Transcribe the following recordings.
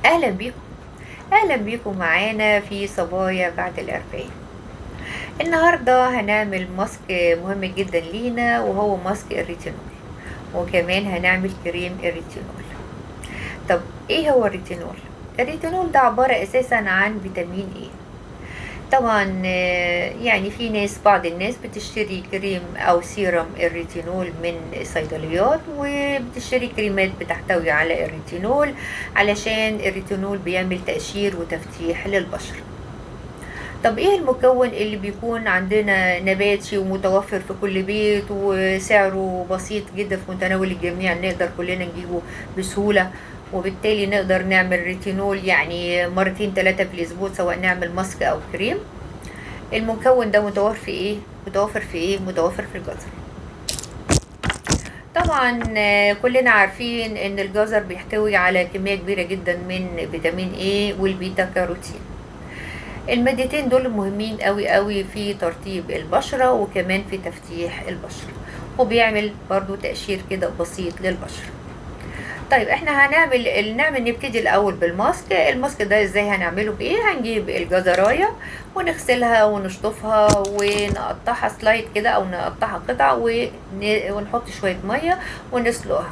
أهلا بيكم. أهلا بيكم معانا في صبايا بعد الأربعين. النهاردة هنعمل ماسك مهم جدا لينا، وهو ماسك الريتينول، وكمان هنعمل كريم الريتينول. طب ايه هو الريتينول؟ الريتينول ده عبارة أساسا عن فيتامين ايه. طبعا يعني في بعض الناس بتشتري كريم أو سيرم الريتينول من الصيدليات، وبتشتري كريمات بتحتوي على الريتينول، علشان الريتينول بيعمل تقشير وتفتيح للبشرة. طب ايه المكون اللي بيكون عندنا نباتي ومتوفر في كل بيت وسعره بسيط جدا في متناول الجميع، نقدر كلنا نجيبه بسهولة، وبالتالي نقدر نعمل ريتينول يعني مرتين ثلاثة في الأسبوع، سواء نعمل ماسك أو كريم؟ المكون ده متوفر في الجزر. طبعا كلنا عارفين ان الجزر بيحتوي على كمية كبيرة جدا من فيتامين A والبيتا كاروتين. المادتين دول مهمين قوي قوي في ترطيب البشرة، وكمان في تفتيح البشرة، وبيعمل برضو تقشير كده بسيط للبشرة. طيب احنا نبتدي الاول بالماسك. الماسك ده ازاي هنعمله؟ بايه؟ هنجيب الجزرايه ونغسلها ونشطفها ونقطعها سلايد كده، او نقطعها قطع ونحط شويه ميه ونسلقها.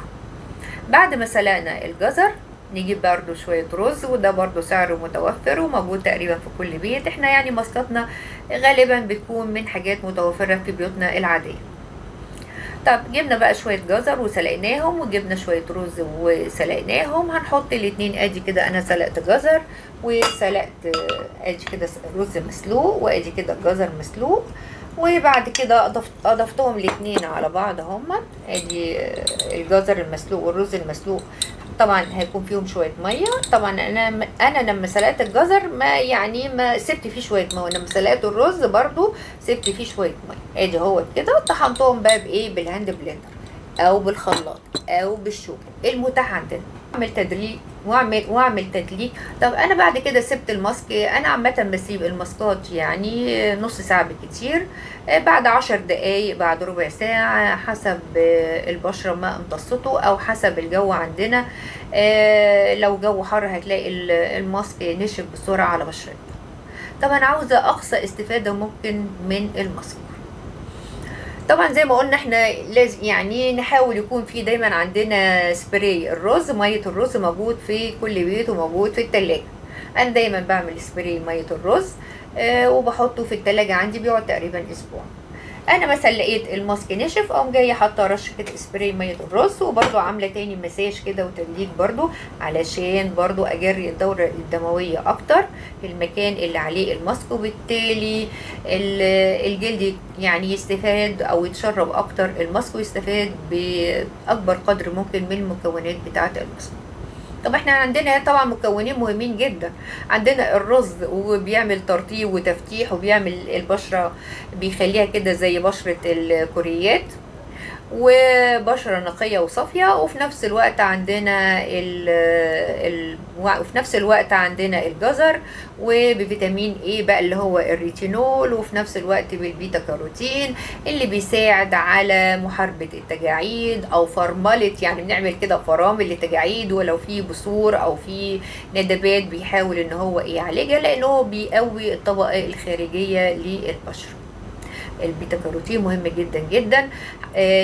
بعد ما سلقنا الجزر نجيب برضو شوية رز، وده برضو سعره متوفر وموجود تقريبا في كل بيت. احنا يعني ماسكاتنا غالبا بتكون من حاجات متوفرة في بيوتنا العادية. طب جبنا بقى شوية جزر وسلقناهم، وجبنا شوية رز وسلقناهم. هنحط الاتنين. ادي كده انا سلقت جزر وسلقت، ادي كده رز مسلوق، وادي كده جزر مسلوق. وبعد كده اضفتهم الاتنين على بعض هما. ادي الجزر المسلوق والرز المسلوق، طبعا هيكون فيهم شويه ميه. طبعا انا لما سلقت الجزر ما سبت فيه شويه ميه، ولما سلقت الرز برضو سبت فيه شويه ميه. ادي هو كده. طحنتهم بقى بايه؟ بالهاند بلندر او بالخلاط او بالشوكه المتاح عندنا. اعمل تدليك واعمل تدليك. طب انا بعد كده سبت الماسك. انا عامه بسيب الماسكات يعني نص ساعه بالكتير، بعد 10 دقايق، بعد ربع ساعه، حسب البشره ما امتصته او حسب الجو عندنا. لو جو حر هتلاقي الماسك نشف بسرعه على بشرتنا. طب انا عاوزه اقصى استفاده ممكن من الماسك. طبعا زي ما قلنا احنا لازم يعني نحاول يكون في دايما عندنا سبراي الرز. ميه الرز موجود في كل بيت وموجود في التلاجة. انا دايما بعمل سبراي ميه الرز، وبحطه في التلاجة عندي، بيقعد تقريبا اسبوع. انا مثلا لقيت الماسك نشف، اقوم جايه حاطه رشه سبراي ميه الرز، وبرده عامله تاني مساج كده وتدليك برده، علشان برده اجري الدوره الدمويه اكتر في المكان اللي عليه الماسك، وبالتالي الجلد يعني يستفاد او يتشرب اكتر الماسك، ويستفاد باكبر قدر ممكن من المكونات بتاعه الماسك. طب احنا عندنا طبعا مكونين مهمين جدا. عندنا الرز، وبيعمل ترطيب وتفتيح، وبيعمل البشرة، بيخليها كده زي بشرة الكوريات، وبشرة نقية وصافية. وفي نفس الوقت عندنا وفي نفس الوقت عندنا الجزر، وبفيتامين ايه بقى اللي هو الريتينول، وفي نفس الوقت بالبيتا كاروتين اللي بيساعد على محاربة التجاعيد او فرملة، يعني بنعمل كده فرامل للتجاعيد، ولو في بثور او في ندبات بيحاول ان هو يعالجها، لانه بيقوي الطبقة الخارجية للبشرة. البيتا كاروتين مهم جدا جدا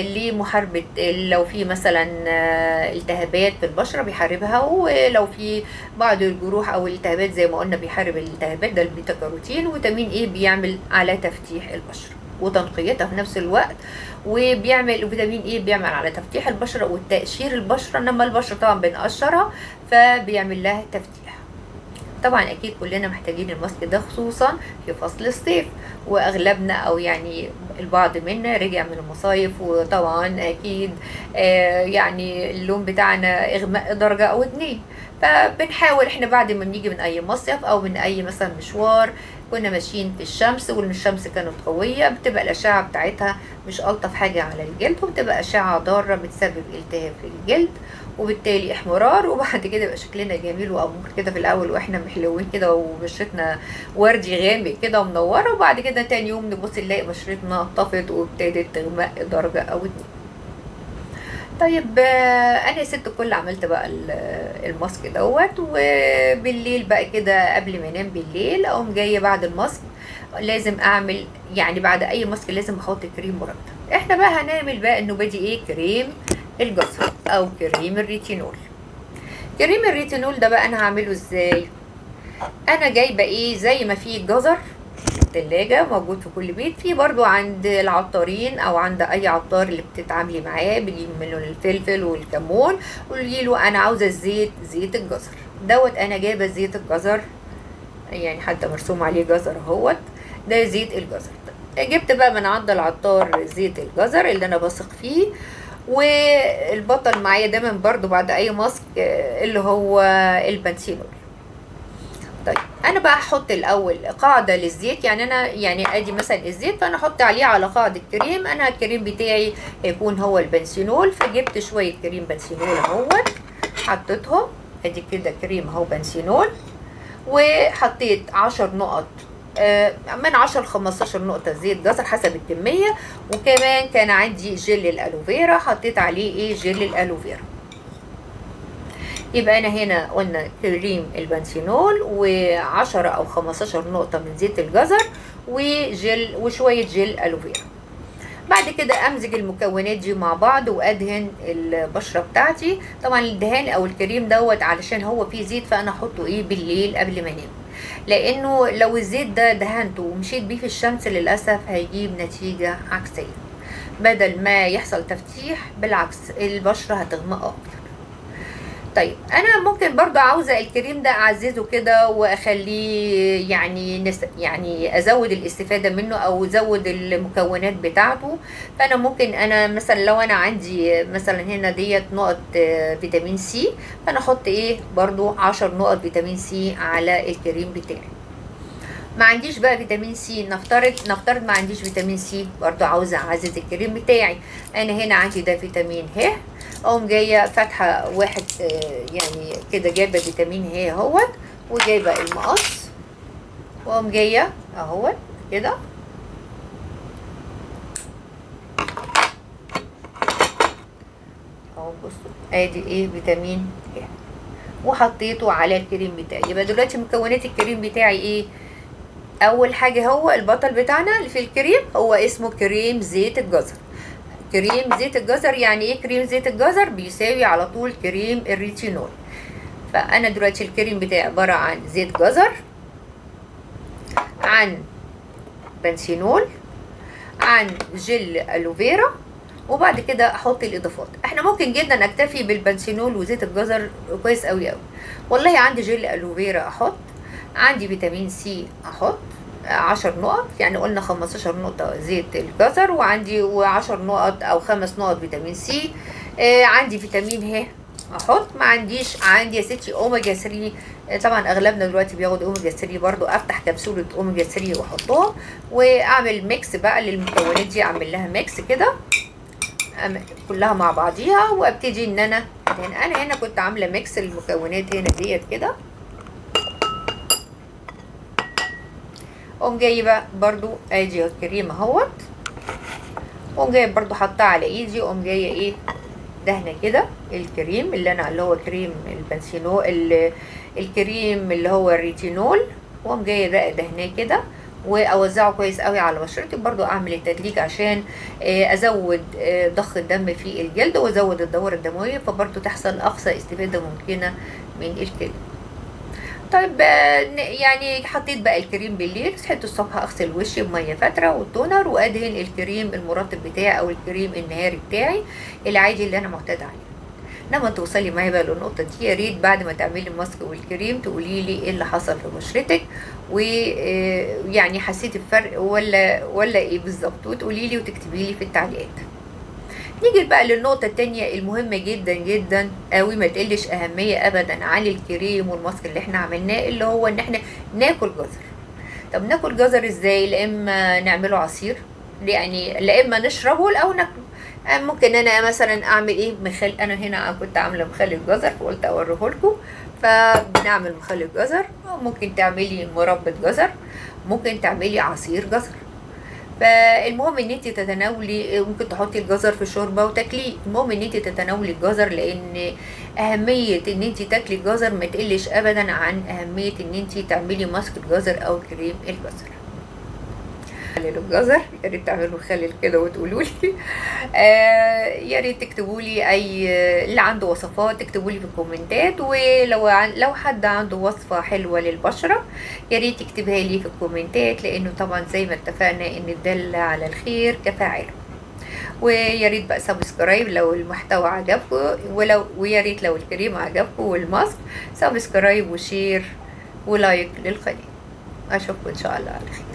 لمحاربة لو في مثلا التهابات في البشرة بيحاربها، ولو في بعض الجروح او الالتهابات زي ما قلنا بيحارب الالتهابات. ده البيتا كاروتين. وفيتامين ايه بيعمل على تفتيح البشرة وتنقيتها في نفس الوقت، فيتامين ايه بيعمل على تفتيح البشرة وتقشير البشرة، انما البشرة طبعا بنقشرها فبيعمل لها تفتيح. طبعا اكيد كلنا محتاجين الماسك ده، خصوصا في فصل الصيف، واغلبنا او يعني البعض منا رجع من المصايف، وطبعا اكيد يعني اللون بتاعنا اغماء درجة او اتنين. فبنحاول احنا بعد ما بنيجي من اي مصيف او من اي مثلا مشوار، كنا ماشيين في الشمس والشمس كانت قوية، بتبقى الأشعة بتاعتها مش ألطف حاجة على الجلد، وبتبقى أشعة ضارة بتسبب التهاب في الجلد، وبالتالي احمرار. وبعد كده يبقى شكلنا جميل وامور كده في الاول واحنا محلوين كده وبشرتنا وردي غامق كده ومنوره، وبعد كده تاني يوم نبص نلاقي بشرتنا طفت وابتدت تغمق درجه او اتنين. طيب انا يا ست الكل عملت بقى الماسك دوت، وبالليل بقى كده قبل ما انام بالليل اقوم جايه بعد الماسك لازم اعمل، يعني بعد اي ماسك لازم احط كريم مرطب. احنا بقى هنعمل بقى النوبه دي ايه، كريم الجزر او كريم الريتينول. كريم الريتينول ده بقى انا هعمله ازاي؟ انا جايبه ايه، زي ما في جزر التلاجة موجود في كل بيت، في برضو عند العطارين او عند اي عطار اللي بتتعاملي معاه بيجيب منه الفلفل والكمون، قولي له انا عاوزه الزيت، زيت الجزر دوت. انا جايبه زيت الجزر، يعني حتى مرسوم عليه جزر اهوت، ده زيت الجزر. جبت بقى من عند العطار زيت الجزر اللي انا بثق فيه، والبطل معايا دايما برضو بعد اي ماسك اللي هو البنسينول. طيب انا بقى هحط الاول قاعده للزيت، يعني انا يعني ادي مثلا الزيت فانا احط عليه على قاعده كريم، انا الكريم بتاعي هيكون هو البنسينول، فجبت شويه كريم بنسينول اهوت حطيتهم، ادي كده كريم اهو بنسينول، وحطيت 10 نقط من 10 ل 15 نقطة زيت جزر حسب الكمية، وكمان كان عندي جل الألوفيرا حطيت عليه ايه، جل الألوفيرا. يبقى انا هنا قلنا كريم البنسينول و10 او 15 نقطة من زيت الجزر وجل وشوية جل ألوفيرا. بعد كده امزج المكونات دي مع بعض وادهن البشره بتاعتي. طبعا الدهان او الكريم دوت علشان هو فيه زيت فانا احطه ايه بالليل قبل ما انام، لانه لو الزيت ده دهنته ومشيت بيه في الشمس للاسف هيجيب نتيجه عكسيه، بدل ما يحصل تفتيح بالعكس البشره هتغمق اكتر. طيب انا ممكن برضو عاوزه الكريم ده اعززه كده واخليه يعني ازود الاستفاده منه او ازود المكونات بتاعته. فانا ممكن انا مثلا لو انا عندي مثلا هنا ديت نقط فيتامين سي، فانا احط ايه برضو 10 نقط فيتامين سي على الكريم بتاعي. ما عنديش بقى فيتامين سي، نفترض ما عنديش فيتامين سي برضو عاوزه اعزز الكريم بتاعي، انا هنا عندي ده فيتامين ه، اقوم جايه فاتحه واحد يعني كده جايبه فيتامين ه اهوت، وجايبه المقص واقوم جايه اهوت كده اهو، بصوا ادي ايه فيتامين ه وحطيته على الكريم بتاعي. يبقى دلوقتي مكونات الكريم بتاعي ايه؟ اول حاجه هو البطل بتاعنا اللي في الكريم هو اسمه كريم زيت الجزر. كريم زيت الجزر يعني ايه كريم زيت الجزر؟ بيساوي على طول كريم الريتينول. فانا دلوقتي الكريم بتاعي عباره عن زيت جزر، عن بنسينول، عن جل الوفيرا، وبعد كده احط الاضافات. احنا ممكن جدا اكتفي بالبنسينول وزيت الجزر كويس قوي قوي. والله عندي جل الوفيرا احط، عندي فيتامين سي احط 10 نقط، يعني قلنا 15 نقطة زيت الجزر، وعندي 10 نقط او 5 نقط فيتامين سي، عندي فيتامين ه احط، ما عنديش عندي يا ستي اوميجا 3. طبعا اغلبنا دلوقتي بياخد اوميجا 3 برضو، افتح كبسولة اوميجا 3 واحطهم واعمل ميكس بقى للمكونات دي، اعمل لها ميكس كده كلها مع بعضيها وابتدي ان انا هنا كنت عامله ميكس المكونات هنا ديت كده. اقوم جايبه برضو ادي الكريم اهوت، اقوم جايبه برضو حطها على ايدي، اقوم جايه ايه دهنه كده الكريم اللي هو كريم البنسينول الكريم اللي هو الريتينول، واقوم جايه بقى دهناه كده واوزعه كويس قوي على بشرتي. برضو اعمل التدليك عشان ازود ضخ الدم في الجلد وازود الدوره الدمويه، فبرضو تحصل اقصى استفاده ممكنه من الكريم. طيب يعني حطيت بقى الكريم بالليل، صحيت الصبح اغسل وشي بميه فتره والتونر وادهن الكريم المرطب بتاعي او الكريم النهاري بتاعي العادي اللي انا معتاده عليه. لما توصلي معايا بقى للنقطه دي يا ريت بعد ما تعملي الماسك والكريم تقولي لي ايه اللي حصل في بشرتك، ويعني حسيتي بفرق ولا ايه بالظبط، وتقولي لي وتكتبي لي في التعليقات. نيجي بقى للنقطة التانية المهمة جدا جدا قوي، ما تقلش أهمية أبدا عن الكريم والماسك اللي احنا عملناه، اللي هو إن احنا ناكل جزر. طب ناكل جزر ازاي؟ لا إما نعمله عصير، يعني لا إما نشربه أو ناكله. ممكن أنا مثلا أعمل إيه مخل، أنا هنا كنت عاملة مخلل جزر فقلت أوريه لكم. فبنعمل مخلل جزر، أو ممكن تعملي مربى جزر، ممكن تعملي عصير جزر. فالمهم ان انت تتناولي، ممكن تحطي الجزر في الشوربه وتاكليه. المهم ان انت تتناولي الجزر، لان اهميه ان انت تاكلي الجزر ما تقلش ابدا عن اهميه ان انت تعملي ماسك الجزر او كريم الجزر. خللوا الجزر، يا ريت تعملوا خلل كده وتقولوا لي. يا ريت تكتبوا لي اي اللي عنده وصفات، تكتبوا لي في الكومنتات. لو حد عنده وصفه حلوه للبشره يا ريت يكتبها لي في الكومنتات، لانه طبعا زي ما اتفقنا ان الدل على الخير كفاعله. ويا ريت بقى سبسكرايب لو المحتوى عجبكم، ويا ريت لو الكريم عجبكم والماسك سبسكرايب وشير ولايك للقناه. اشوفكم ان شاء الله على خير.